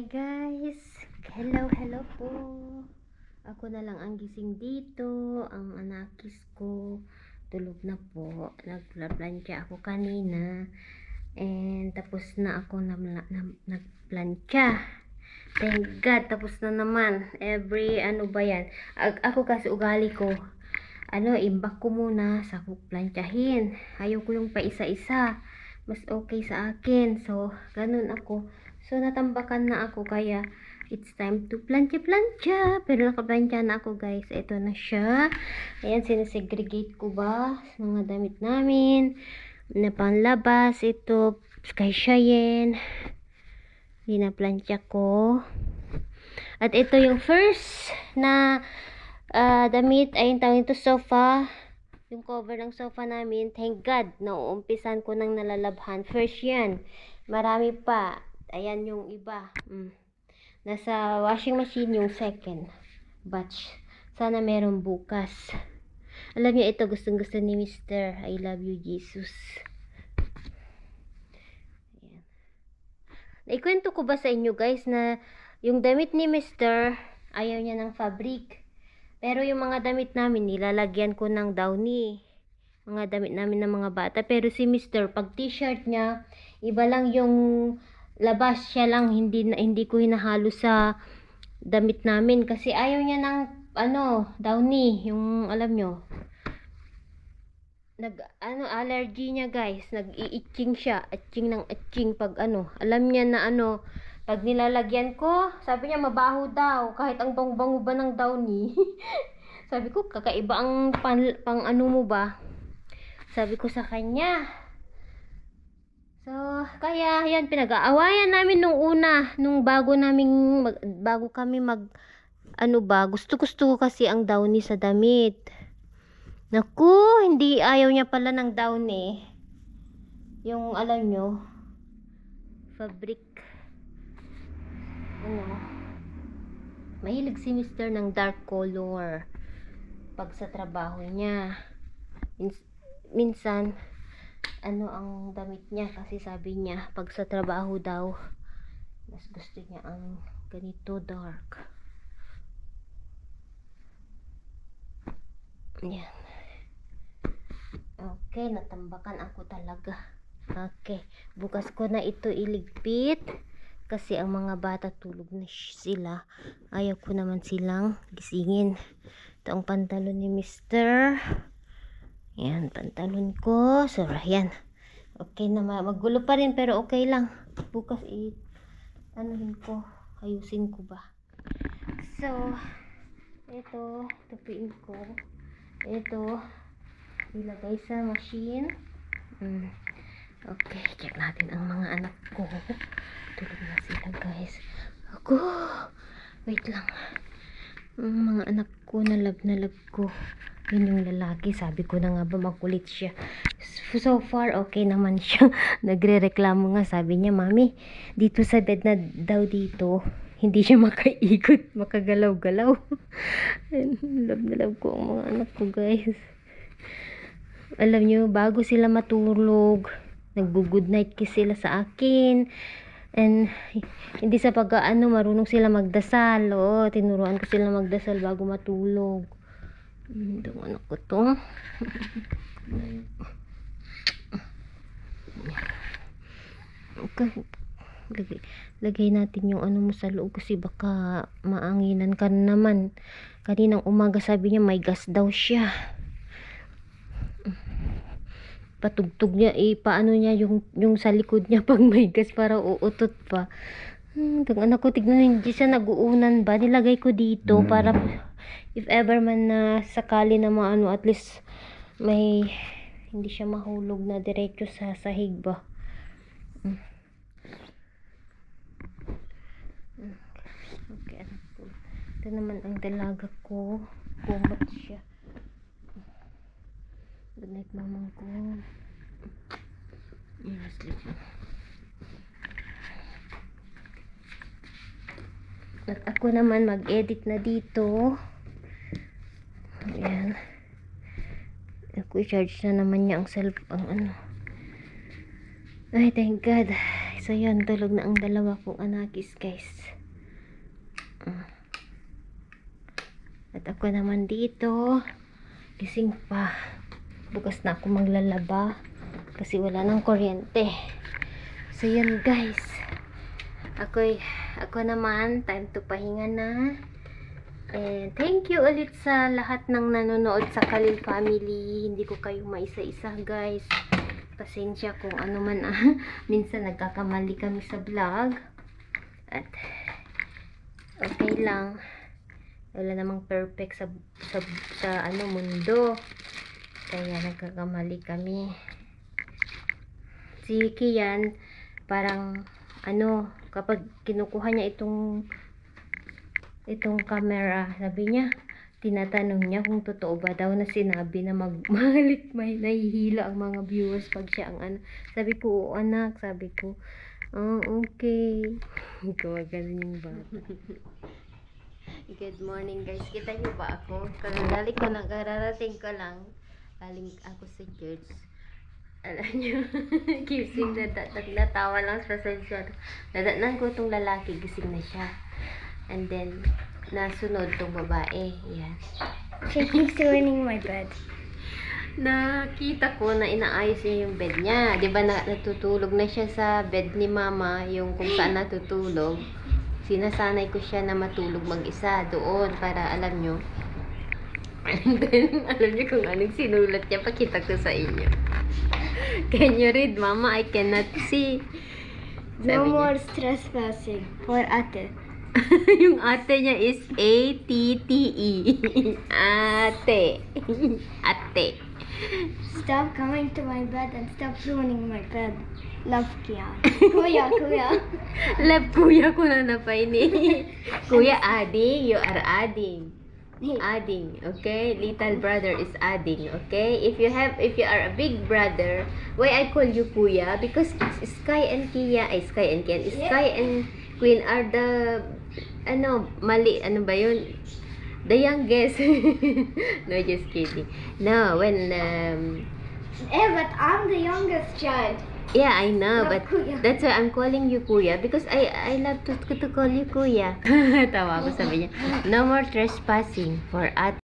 Hi guys! Hello po! Ako na lang ang gising dito. Ang anakis ko tulog na po. Nagplansya ako kanina. And tapos na ako nagplansya. Thank God! Tapos na naman. Ano ba yan? Ako kasi ugali ko. Imbak ko muna sa plansyahin. Ayaw ko yung paisa-isa. Mas okay sa akin. So, ganun ako. So, natambakan na ako kaya it's time to plancha. Pero nakaplansya na ako guys. Ito na siya. Ayan, sinesegregate ko ba mga damit namin na panlabas. Ito, kay Cheyenne. Dinaplansya ko. At ito yung first na damit ay tawag ito sofa. Yung cover ng sofa namin, thank God, nauumpisan ko nang nalalabhan. First yan. Marami pa. Ayan yung iba. Nasa washing machine yung second batch. Sana meron bukas. Alam niyo, ito gustong-gusto ni Mr. I love you, Jesus. Ayan. Naikwento ko ba sa inyo guys na yung damit ni Mr. ayaw niya ng fabric. Pero yung mga damit namin, nilalagyan ko ng downy. Mga damit namin ng mga bata. Pero si Mr. pag t-shirt niya, iba lang yung labas, siya lang, hindi ko hinahalo sa damit namin. Kasi ayaw niya ng, downy. Yung, alam nyo, allergy niya guys. Nag-i-itching siya. Itching ng itching pag alam niya na pag nilalagyan ko, sabi niya mabaho daw. Kahit ang bango-bango ba ng downy. Sabi ko, kakaiba ang pang mo ba? Sabi ko sa kanya. So, kaya yan, pinag-aawayan namin nung una. Nung bago kami gusto ko kasi ang downy sa damit. Naku, hindi ayaw niya pala ng downy. Yung, alam nyo, fabric. Mahilig si Mr. ng dark color pag sa trabaho niya. Minsan ang damit niya kasi sabi niya pag sa trabaho daw mas gusto niya ang ganito dark. Yan. Okay, natambakan ako talaga. Okay, bukas ko na ito iligpit. Kasi ang mga bata tulog na sila. Ayaw ko naman silang gisingin. Ito ang pantalon ni Mr. Yan, pantalon ko. So, yan. Okay na, magulo pa rin pero okay lang. Bukas ayusin ko ba. So, ito, tupiin ko. Ito, ilagay sa machine. Okay, check natin ang mga anak ko. Tulog na sila guys. Ako, wait lang. Ang mga anak ko, na love ko. Yun yung lalaki, sabi ko na nga ba makulit siya. So far, okay naman siya. Nagre-reklamo nga, sabi niya, Mami, dito sa bed na daw dito, hindi siya makaikot, makagalaw-galaw. Love na love ko ang mga anak ko guys. Alam nyo, bago sila matulog, nag-good night kiss sila sa akin. And hindi sa marunong sila magdasal. Tinuruan ko sila magdasal bago matulog. Itong anak ko to. Okay. Lagay natin yung mo sa loob kasi baka maanginan ka naman. Kaninang umaga sabi niya may gas daw siya. Patugtog niya, paano niya yung sa likod niya pag may gas para uutot pa. Itong anak ko, tignan hindi siya nag-uunan ba. Nilagay ko dito para if ever man na sakali na at least may hindi siya mahulog na diretso sa sahig ba. Okay, anak ko. Ito naman ang dalaga ko. Kumot siya. Good night, mamang ko. Sleep. At ako naman mag-edit na dito. Ayan. Ako i-charge na naman niya ang Ay, thank God. So, yun. Tulog na ang dalawa kong anakis, guys. At ako naman dito. Gising pa. Bukas na ako maglalaba. Kasi wala nang kuryente. So, yun, guys. Ako naman, time to pahinga na. And thank you ulit sa lahat ng nanonood sa Khalil family. Hindi ko kayo maisa-isa, guys. Pasensya kung ano man. Minsan nagkakamali kami sa vlog. At okay lang. Wala namang perfect sa mundo. Kaya nagkakamali kami. Si Kian, parang kapag kinukuha niya itong camera, sabi niya, tinatanong niya kung totoo ba daw na sinabi na magmalik, may nahihila ang mga viewers pag siya ang sabi ko, oo anak, sabi ko, oh, okay. Gumagano yung bata. Good morning, guys. Kita niyo ba ako? Kararating ko lang. Galing ako sa church. Alam nyo, gising natawa lang sa sensyon. Nadatnan ko itong lalaki, gising na siya. And then, nasunod itong babae. Yan. She keeps ruining my bed. Nakita ko na inaayos niya yung bed niya. Diba natutulog na siya sa bed ni mama, yung kung saan natutulog. Sinasanay ko siya na matulog mag-isa doon para alam nyo. And then, alam nyo kung anong sinulat niya. Pakita ko sa inyo. Can you read, Mama? I cannot see. No more trespassing for ate. Yung ate niya is A-T-T-E. Ate. Ate. Stop coming to my bed and stop ruining my bed. Love, Kian. Kuya, kuya. Love, kuya ko na napaini. Kuya, adding. You are adding. Adding, okay? Little brother is adding, okay? If you are a big brother, why I call you kuya? Because it's Sky and Kia, Sky and Kian, Sky and Queen are the, mali, ano ba yun? The youngest. No, just kidding. No, when, but I'm the youngest child. yeah, I know, Love, but kuya. that's why I'm calling you kuya because I love to call you kuya. Tawa ko, sabi niya, no more trespassing for at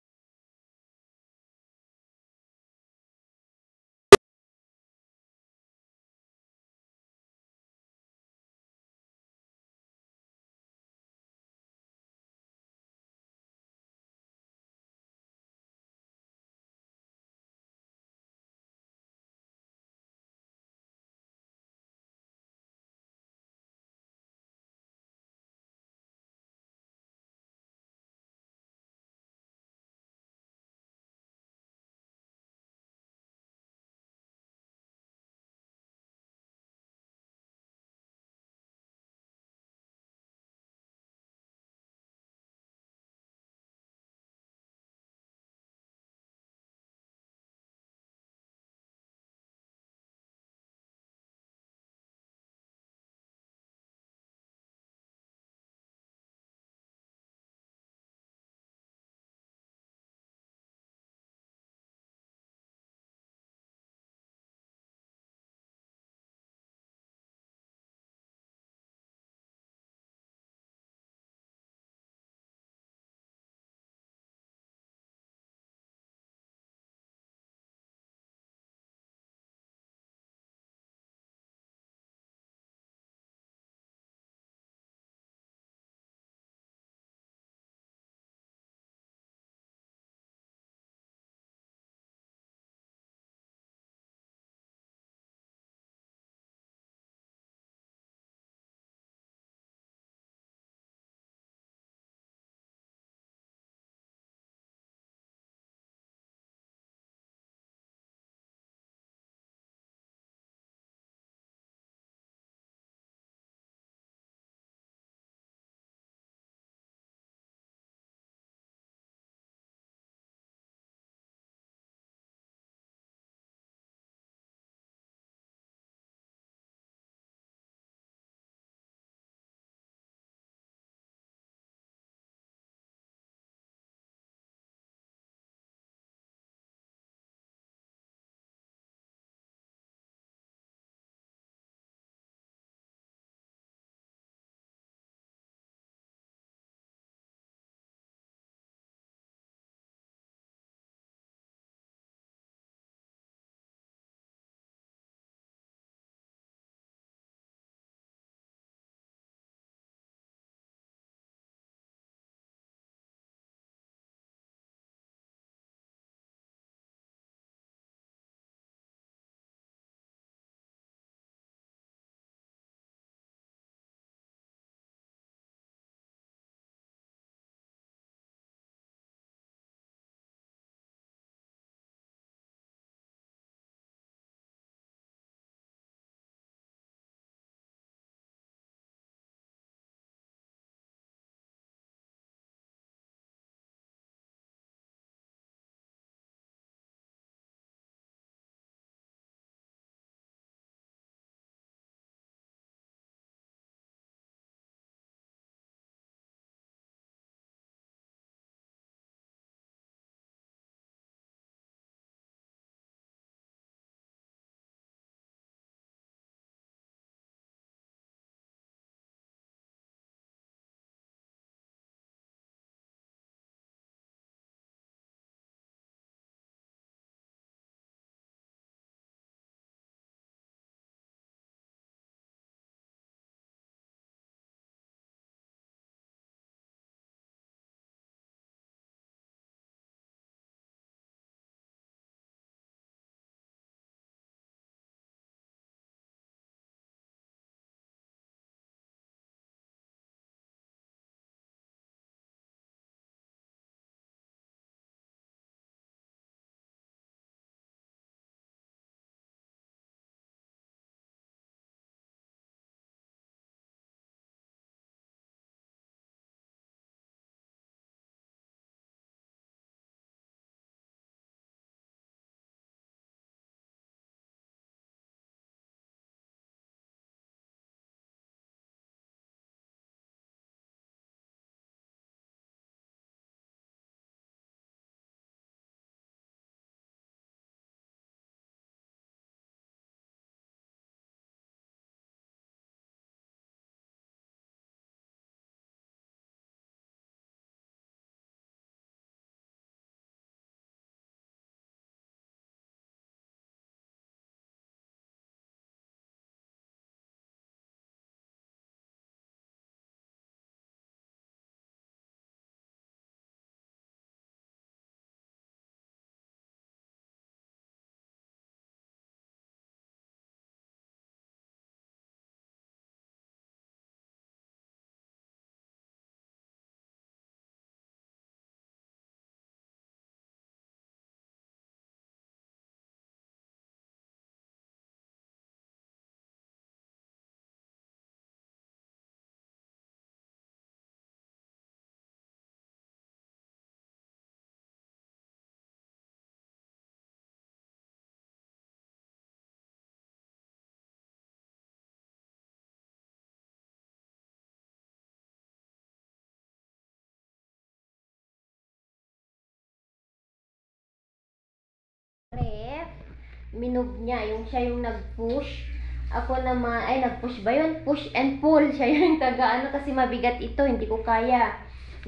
minove niya. Yung siya yung nag-push. Ako naman, ay nag-push ba yun? Push and pull. Siya yung taga-ano kasi mabigat ito. Hindi ko kaya.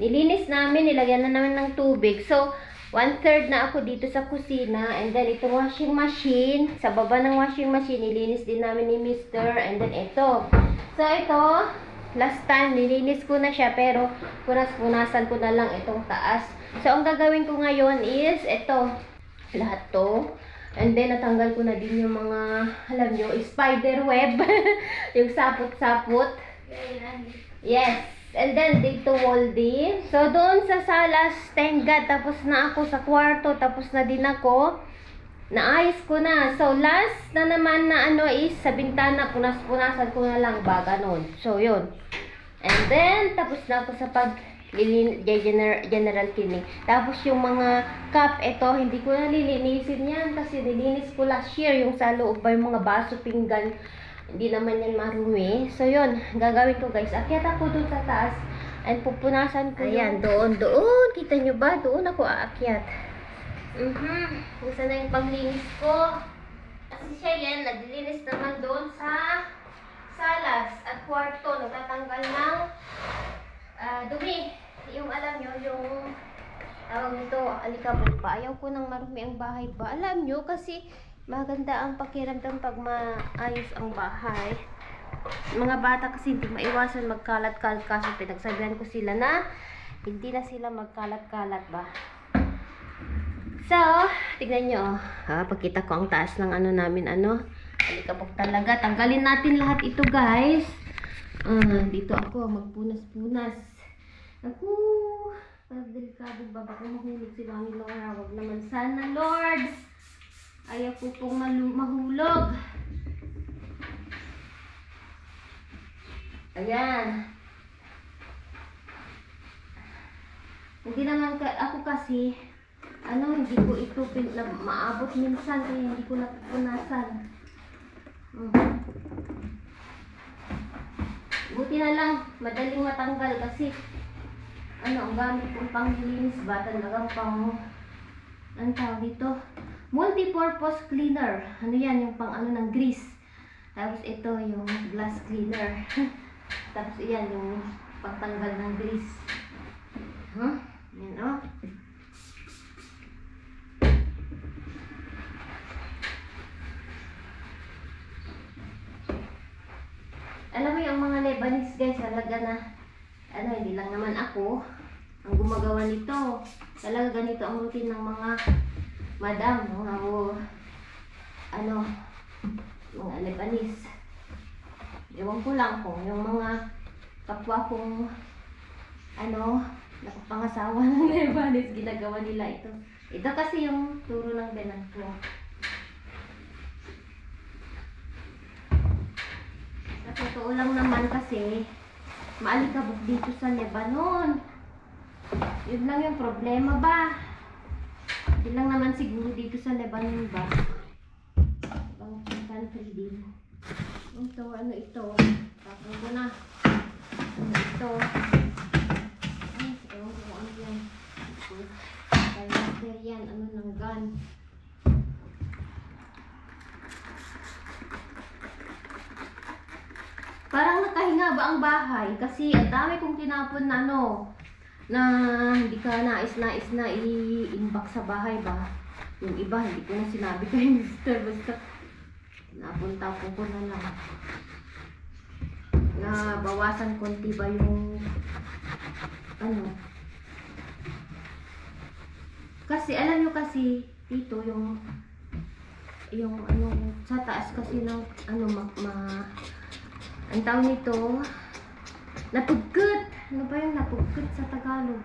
Nilinis namin, nilagyan na namin ng tubig. So, 1/3 na ako dito sa kusina. And then, itong washing machine. Sa baba ng washing machine, nilinis din namin ni Mr. And then, ito. So, ito, last time, nilinis ko na siya. Pero, punas-punasan ko na lang itong taas. So, ang gagawin ko ngayon is, ito. Lahat to. And then, natanggal ko na din yung mga, alam nyo, spider web. Yung sapot-sapot. Yes. And then, dito wall din. So, doon sa salas, thank God, tapos na ako sa kwarto, tapos na din ako. Naayos ko na. So, last na naman na ano is, sa bintana, punas-punasan ko na lang ba, ganun. So, yun. And then, tapos na ako sa general cleaning. Tapos, yung mga cup, ito, hindi ko na lilinisin yan, kasi nilinis ko last year, yung sa loob ba, yung mga baso, pinggan, hindi naman yan marumi. So, yun. Gagawin ko, guys. Akyat ako doon sa taas. And pupunasan ko. Ayan, doon. Kita nyo ba? Doon ako aakyat. Isa na yung paglinis ko. Kasi siya yan, naglilinis naman doon sa salas at kwarto. Nagtatanggal ng dumi. Yung alam nyo, yung tawag nito, alikabok pa. Ayaw ko nang marumi ang bahay ba. Alam nyo, kasi maganda ang pakiramdam pag maayos ang bahay. Mga bata kasi hindi maiwasan magkalat-kalat, kasi pinagsabihan ko sila na hindi na sila magkalat-kalat ba. So, tignan nyo. Pagkita ko ang taas ng ano namin, alikabok talaga. Tanggalin natin lahat ito, guys. Dito ako magpunas-punas. Ako, parang delikado ba? Baka mahulog si Mami Laura. Wag naman sana, Lord. Ayaw ko pong mahulog. Ayan. Hindi naman ako kasi, hindi ko ito maabot minsan, kaya hindi ko napupunasan. Buti na lang, madaling matanggal kasi, ang gamit kong panglilinis ba, talagang ang tawag dito, multi-purpose cleaner. Ano yan, yung ng grease. Tapos ito yung glass cleaner. Tapos iyan yung pagtanggal ng grease. Yan Alam mo yung mga Lebanese guys, talaga na, hindi lang naman ako ang gumagawa nito. Talaga ganito ang routine ng mga madam, mga Lebanese. Ewan ko lang kung yung mga kapwa kong nakapangasawa ng Lebanese, ginagawa nila ito. Ito kasi yung turo ng benan ko. Sa totoo lang naman kasi, maalikabok dito sa Lebanon. Yun lang yung problema ba? Yun lang naman siguro dito sa Lebanon ba? Ibang country din. Ito, ito? Tapos ko na. Ito. Ay, ewan ko ano yan. Kaya yan, ng gun. Parang nakahinga ba ang bahay? Kasi ang dami kong tinapon na na hindi ka nais na i-inbox sa bahay ba? Yung iba, hindi ko na sinabi kay Mr. Basta napunta ko na lang. Na bawasan konti ba yung kasi alam nyo kasi dito yung sa taas kasi ng ang tawag nito napugkot. Ano ba yung napugkot sa Tagalog?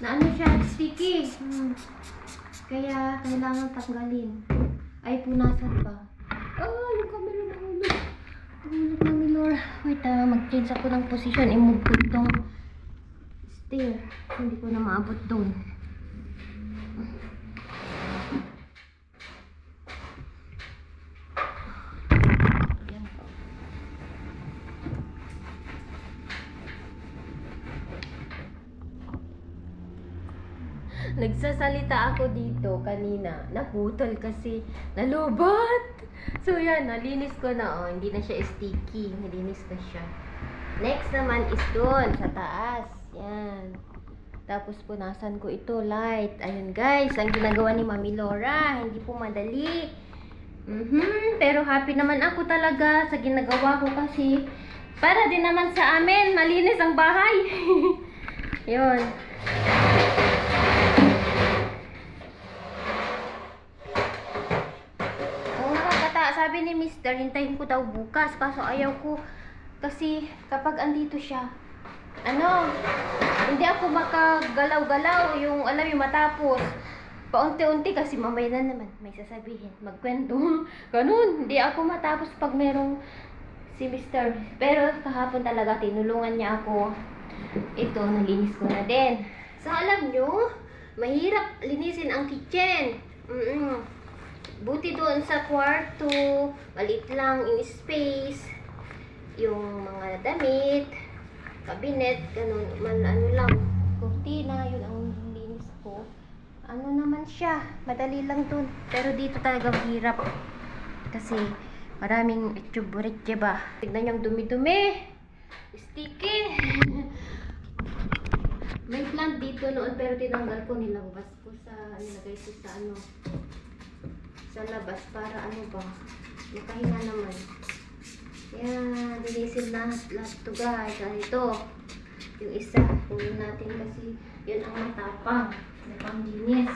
Na siya, sticky. Kaya kailangan tanggalin. Ay, punasan pa. Yung camera nahulog. Nahulog na ni Laura. Wait, mag-change ako ng position. I-move ko itong stair. Hindi ko na maabot doon. nagsasalita ako dito kanina. Naputol kasi nalubat. So yan, nalinis ko na. Oh, hindi na siya sticky. Nalinis na siya. Next naman is doon sa taas. Yan. Tapos punasan ko ito light. Ayun guys, ang ginagawa ni Mami Laura. Hindi po madali. Pero happy naman ako talaga sa ginagawa ko kasi para din naman sa amin malinis ang bahay. Yun. Oo nga kata, sabi ni Mister, hintayin ko daw bukas. Kaso ayaw ko kasi kapag andito siya, hindi ako makagalaw-galaw yung alam yung matapos. Paunti-unti kasi mamaya na naman may sasabihin, magkwento. Ganun, hindi ako matapos pag merong si Mister. Pero kahapon talaga tinulungan niya ako. Ito, nalinis ko na din. So alam nyo, mahirap linisin ang kitchen. Buti doon sa kwarto, maliit lang in space. Yung mga damit, cabinet, ganun, ano lang, kurtina, yun ang linis ko. Ano naman siya, madali lang dun. Pero dito talaga hirap. Kasi maraming itsuburit, diba? Tignan yung dumi-dumi. Sticky. May plant dito noon pero tinanggal ko, nilabas ko nilagay ko sa labas para ano ba, makahinga naman. Yan, linisin na lahat to guys. Ito, yung isa, kunin natin kasi yun ang matapang na panglinis.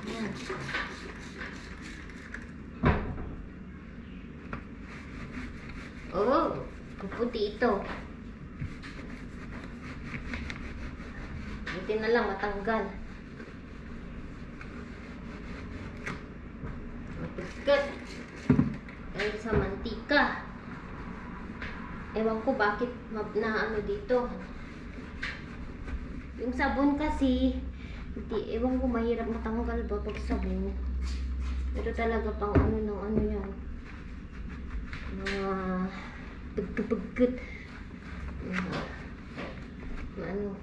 Yan. Oh, puputi ito. Buti na lang matanggal. Matikat. Dahil sa mantika. Ewan ko bakit na ano dito. Yung sabon kasi, ewan ko mahirap matanggal ba pag sabon. Pero talaga pang ano ng ano yan. Mga pagkapagkat. Ano,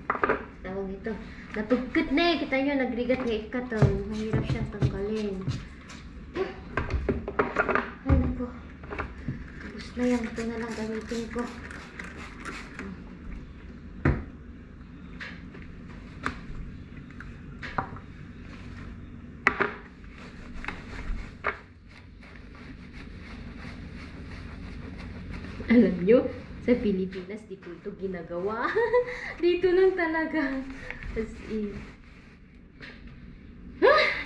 tawag ito. Napagkat na eh. Kita nyo, nagrigat nga ikat. Mahirap siyang tanggalin. Ay, naku. Tapos na yan. Ito na lang gamitin ko. Alam nyo, sa Pilipinas, dito ito ginagawa. Dito lang talaga. As in.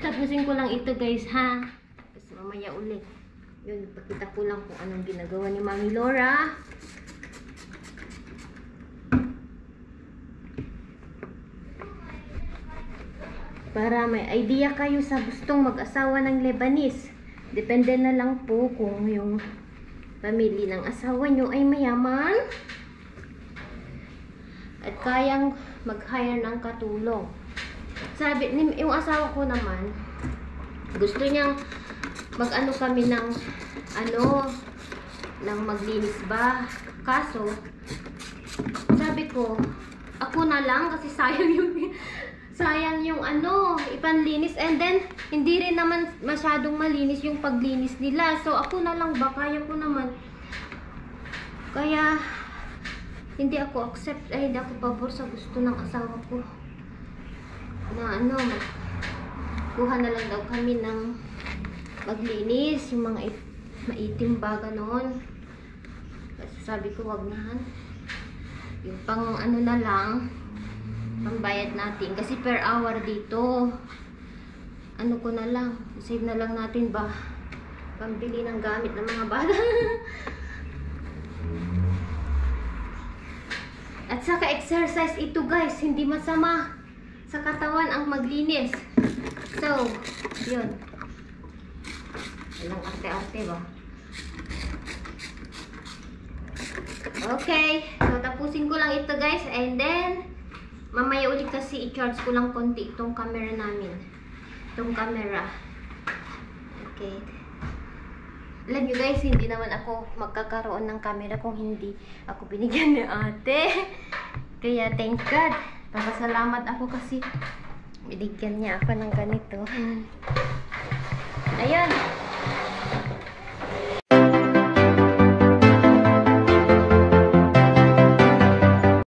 Tapusin ko lang ito guys ha. Tapos mamaya ulit. Yun, ipakita ko lang kung anong ginagawa ni Mami Laura. Para may idea kayo sa gustong mag-asawa ng Lebanese. Depende na lang po kung yung pamilya ng asawa nyo ay mayaman at kayang mag-hire ng katulong. Sabi, yung asawa ko naman, gusto niyang mag-ano kami ng ng maglinis ba. Kaso, sabi ko, ako na lang kasi sayang yung ipanlinis, and then hindi rin naman masyadong malinis yung paglinis nila. So ako na lang ba, kaya ko naman. Kaya hindi ako hindi ako pabor sa gusto ng asawa ko na kuha na lang daw kami ng maglinis, yung mga maitim ba ganon. Kasi sabi ko wag na, yung pang na lang pambayad natin kasi per hour dito. Ko na lang, save na lang natin ba pambili ng gamit ng mga bata. At saka exercise ito guys, hindi masama sa katawan ang maglinis. So yun, walang arte-arte ba. Okay, so tapusin ko lang ito guys, and then mamaya ulit kasi i-charge ko lang konti itong camera namin. Itong camera. Okay. Alam nyo guys, hindi naman ako magkakaroon ng camera kung hindi ako binigyan ni ate. Kaya thank God. Papasalamat ako kasi binigyan niya ako ng ganito. Ayun.